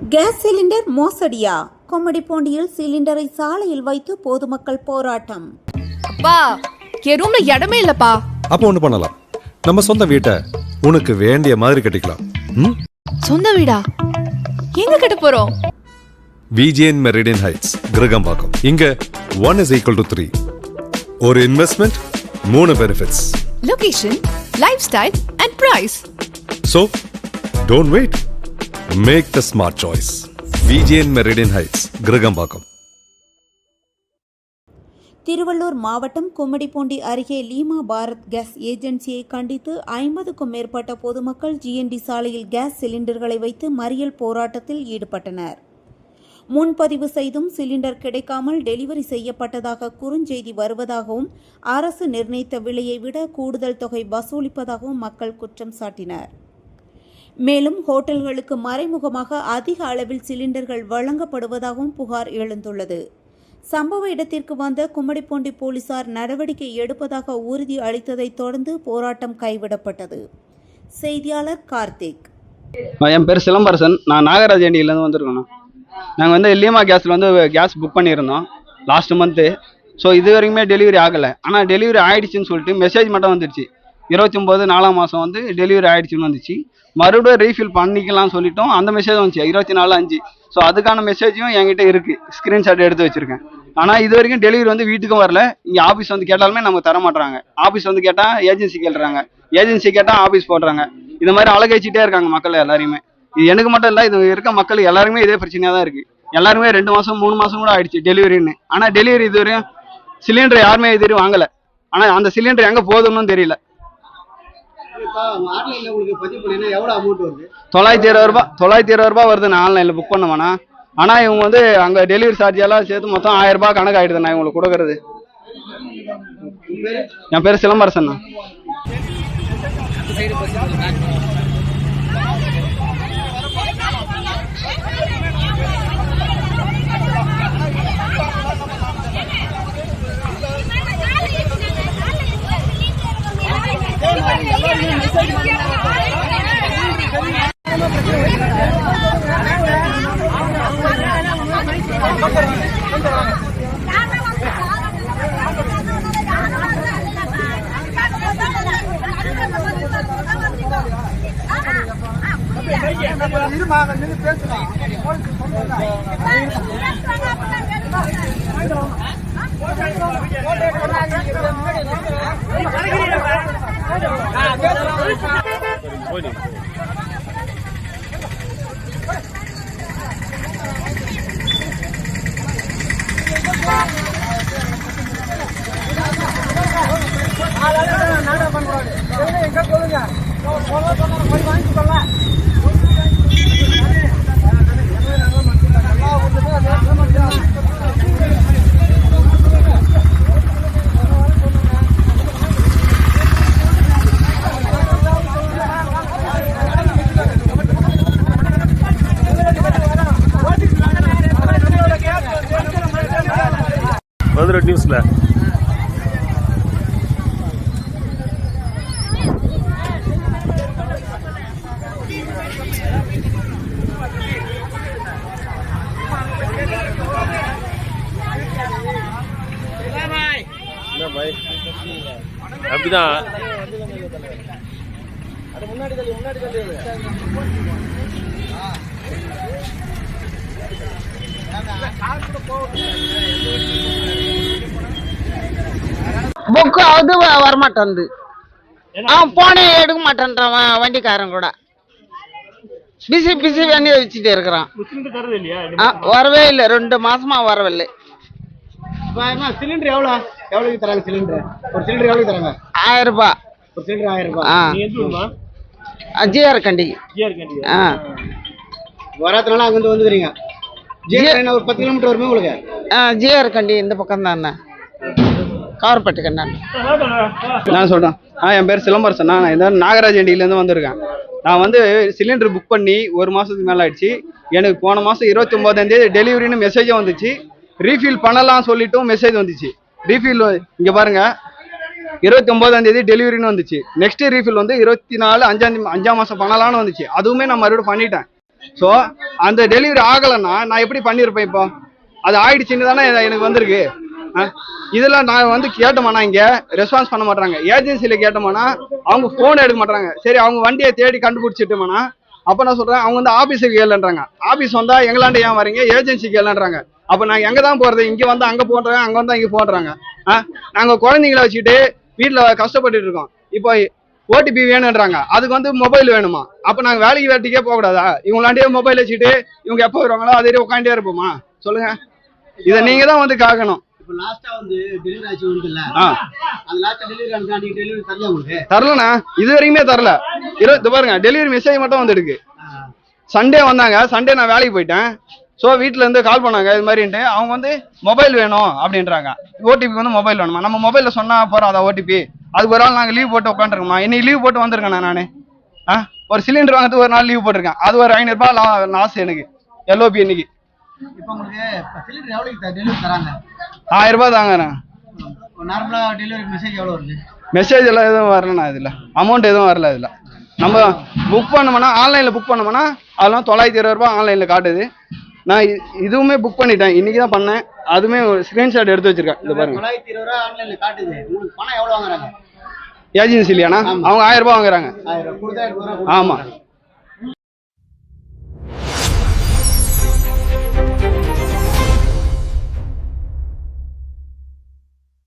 Gas cylinder மோசடியா? கொம்மடிப்பூண்டியில் சிலிண்டரை சாலையில் வைத்து பொதுமக்கள் போராட்டம். அப்பா, என் ரூம்ல இடமே இல்லப்பா. அப்போ ஒண்ணு பண்ணலாம், நம்ம சொந்த வீட்டை உனக்கு வேண்டிய மாதிரி கட்டிக்கலாம். சொந்த வீடா? எங்க கட்ட போறோம்? VGN Meridian Heights, Kirakambakkam. இங்க 1 is equal to 3. ஒரு investment, 3 benefits. Location, life style and price. So, don't wait. Make the smart choice. VGN Meridian Heights, Kirakambakkam. Tiruvallur மாவட்டம் கும்மிடிப்பூண்டி அருகே லீமா பாரத் கேஸ் ஏஜென்சியை கண்டித்து 50க்கும் மேற்பட்ட பொதுமக்கள் ஜிஎன்டி சாலையில் கேஸ் சிலிண்டர்களை வைத்து மறியல் போராட்டத்தில் ஈடுபட்டனர். முன்பதிவு செய்தும் சிலிண்டர் கிடைக்காமல் டெலிவரி செய்யப்பட்டதாக குறுஞ்செய்தி வருவதாகவும் அரசு நிர்ணயித்த விலையை விட கூடுதல் தொகை வசூலிப்பதாகவும் மக்கள் குற்றம் சாட்டினர். மேலும் ஹோட்டல்களுக்கு மறைமுகமாக அதிக அளவில் சிலிண்டர்கள் வழங்கப்படுவதாகவும் புகார் எழுந்துள்ளது. சம்பவ இடத்திற்கு வந்த கும்மிடிப்பூண்டி போலீசார் நடவடிக்கை எடுப்பதாக உறுதி அளித்ததை தொடர்ந்து போராட்டம் கைவிடப்பட்டது. செய்தியாளர் கார்த்திக். என் பேர் சிலம்பரசன். நான் நாகராஜேண்டியிலேருந்து வந்திருக்கோம். நாங்கள் லீமா கேஸில் கேஸ் புக் பண்ணியிருந்தோம் லாஸ்ட் மந்த்து. ஸோ இது வரைக்குமே டெலிவரி ஆகலை. ஆனால் டெலிவரி ஆகிடுச்சின்னு சொல்லிட்டு மெசேஜ் மட்டும் வந்துடுச்சு. 29 4ஆம் மாதம் டெலிவரி ஆகிடுச்சின்னு வந்துச்சு. மறுபடியும் ரீஃபில் பண்ணிக்கலாம்னு சொல்லிட்டோம். அந்த மெசேஜ் வந்துச்சு 24 5. ஸோ அதுக்கான மெசேஜும் என்கிட்ட இருக்குது, ஸ்க்ரீன்ஷாட் எடுத்து வச்சுருக்கேன். ஆனால் இது வரைக்கும் டெலிவரி வீட்டுக்கும் வரல. இங்கே ஆஃபீஸ் கேட்டாலுமே நமக்கு தர மாட்டுறாங்க. ஆஃபீஸ் கேட்டால் ஏஜென்சி கேட்குறாங்க, ஏஜென்சி கேட்டால் ஆஃபீஸ் போடுறாங்க. இந்த மாதிரி அழகழிச்சிட்டே இருக்காங்க மக்கள் எல்லாருமே. இது எனக்கு மட்டும் இல்லை, இது இருக்க மக்கள் எல்லாருமே இதே பிரச்சனையாக தான் இருக்குது. எல்லாருமே 2 மாதம் 3 மாதம் கூட ஆயிடுச்சு டெலிவரின்னு. ஆனால் டெலிவரி இது வரையும் சிலிண்டர் யாருமே இது வரையும் வாங்கலை. ஆனால் அந்த சிலிண்டர் எங்கே போகுதுன்னு தெரியல. 920 ரூபா வருது நான் ஆன்லைனில் புக் பண்ணுவேண்ணா. ஆனால் இவங்க அங்கே டெலிவரி சார்ஜ் எல்லாம் சேர்த்து மொத்தம் 1000 ரூபாய் கணக்கு ஆகிடுது நான் இவங்களுக்கு கொடுக்கறது. என் பேர் சிலம்பரசன். நியூஸ்ல அப்படிதான் புக்கு அது வரமாட்டேன். அவன் போனே எடுக்க மாட்டேன்றான் வண்டிக்காரன் கூட. பிசி பிசி வேண்டி வச்சுட்டு இருக்கிறான். வரவே இல்லை, 2 மாசமா வரவில்லை. சிலிண்டர் எவ்வளவு தராங்க? சிலிண்டர் ஒரு சிலிண்டர் எவ்வளவு தராங்க? 1000 ரூபாய். ஒரு சிலிண்டர் 1000 ரூபாய். ஜிஆர் கண்டி. வராதனால அங்க வந்துக்கிறீங்க. ஜிஆர் ஒரு 10 கிலோமீட்டர் வருமே உங்களுக்கு? ஜிஆர் கண்டி இந்த பக்கம் தான், கார்பெட்டு கண்ணான். நான் சொல்றேன். என் பேர் சிலம்பரசன். நான் இந்த நாகராஜேண்டியிலேருந்து வந்திருக்கேன். நான் சிலிண்டர் புக் பண்ணி 1 மாசத்துக்கு மேலே ஆயிடுச்சு. எனக்கு போன மாதம் 29ஆம் தேதி டெலிவரின்னு மெசேஜும் வந்துச்சு. ரீஃபில் பண்ணலாம் சொல்லிட்டும் மெசேஜ் வந்துச்சு. ரீஃபில் இங்கே பாருங்க, 29ஆம் தேதி டெலிவரின்னு வந்துச்சு. நெக்ஸ்ட் ரீஃபில் 24 5ஆம் மாதம் பண்ணலான்னு வந்துச்சு. அதுவுமே நான் மறுபடியும் பண்ணிட்டேன். ஸோ அந்த டெலிவரி ஆகலைன்னா நான் எப்படி பண்ணியிருப்பேன்? இப்போ அது ஆயிடுச்சுன்னு தானே எனக்கு வந்திருக்கு. இதெல்லாம் நான் வந்து கேட்டோம்னா இங்கே ரெஸ்பான்ஸ் பண்ண மாட்டாங்க. ஏஜென்சியில் கேட்டோம்னா அவங்க ஃபோன் எடுக்க மாட்டாங்க. சரி அவங்க வண்டியை தேடி கண்டுபிடிச்சிட்டோம்னா அப்போ நான் சொல்கிறேன் அவங்க வந்து ஆஃபீஸுக்கு கேளுன்றாங்க. ஆஃபீஸ் வந்தால் எங்களாண்ட ஏன் வரீங்க, ஏஜென்சிக்கு கேளுன்றாங்க. அப்போ நான் எங்கே தான் போகிறது? இங்கே வந்து அங்கே போடுறாங்க, அங்கே வந்தால் இங்கே போடுறாங்க. நாங்கள் குழந்தைங்கள வச்சுக்கிட்டு வீட்டில் கஷ்டப்பட்டுட்டு இருக்கோம். இப்போ ஓடிபி வேணுன்றாங்க, அதுக்கு வந்து மொபைல் வேணுமா? அப்போ நாங்கள் வேலைக்கு வேட்டிக்கே போகக்கூடாதா? இவங்களாண்டே மொபைல் வச்சுட்டு இவங்க எப்போ வருவாங்களோ அதே உட்காண்டே இருப்போமா? சொல்லுங்க, இதை நீங்க தான் வந்து காக்கணும். இப்போ லாஸ்டா வந்து டெலிவரி ஆச்சு வந்துல அந்த லாஸ்ட் டெலிவரி அன்னைக்கு டெலிவரி தரல உங்களுக்கு? தரலண்ணா, இது வரைக்குமே தரல. இது பாருங்க டெலிவரி மெசேஜ் மட்டும் வந்துருக்கு. சண்டே வந்தாங்க, சண்டே நான் வேலைக்கு போயிட்டேன். ஸோ வீட்டில் இருந்து கால் பண்ணாங்க இது மாதிரின்ட்டு. அவங்க வந்து மொபைல் வேணும் அப்படின்றாங்க. ஓடிபி வந்து மொபைல் வேணுமா? நம்ம மொபைலில் சொன்னால் போகிறோம் அதான் ஓடிபி. அதுக்கு ஒரு நாள் நாங்கள் லீவ் போட்டு உட்காந்துருக்கோமா? இன்னைக்கு லீவ் போட்டு வந்திருக்கேன் நான். ஒரு சிலிண்டர் வாங்கிறது ஒரு நாள் லீவ் போட்டிருக்கேன். அது ஒரு 500 ரூபாய் லாஸ் எனக்கு எல்ஓபி இன்னைக்கு. இப்போ உங்களுக்கு சிலிண்டர் எவ்வளோக்கு டெலிவரி தராங்க? 1000 ரூபாய் தாங்க. நார்மலா டெலிவரி மெசேஜ் எவ்வளோ வருது? மெசேஜ் எல்லாம் எதுவும் வரலண்ணா, இதில் அமௌண்ட் எதுவும் வரல. இதில் நம்ம புக் பண்ணோம்னா ஆன்லைனில் புக் பண்ணோம்னா அதெல்லாம் 920 ரூபாய் ஆன்லைனில் காட்டுது. நான் இதுவுமே புக் பண்ணிட்டேன், இன்னைக்கு தான் பண்ணேன். அதுவுமே ஸ்க்ரீன்ஷாட் எடுத்து வச்சிருக்கேன். இது பாருங்க 920 ரூபாய் ஆன்லைன்ல காட்டுது. உங்களுக்கு பணம் எவ்வளோ வாங்குறாங்க? ஏஜென்சி இல்லையாண்ணா? அவங்க 1000 ரூபாய் வாங்குறாங்க. 1000 கொடுத்தா 1000 ரூபாய். ஆமாம்.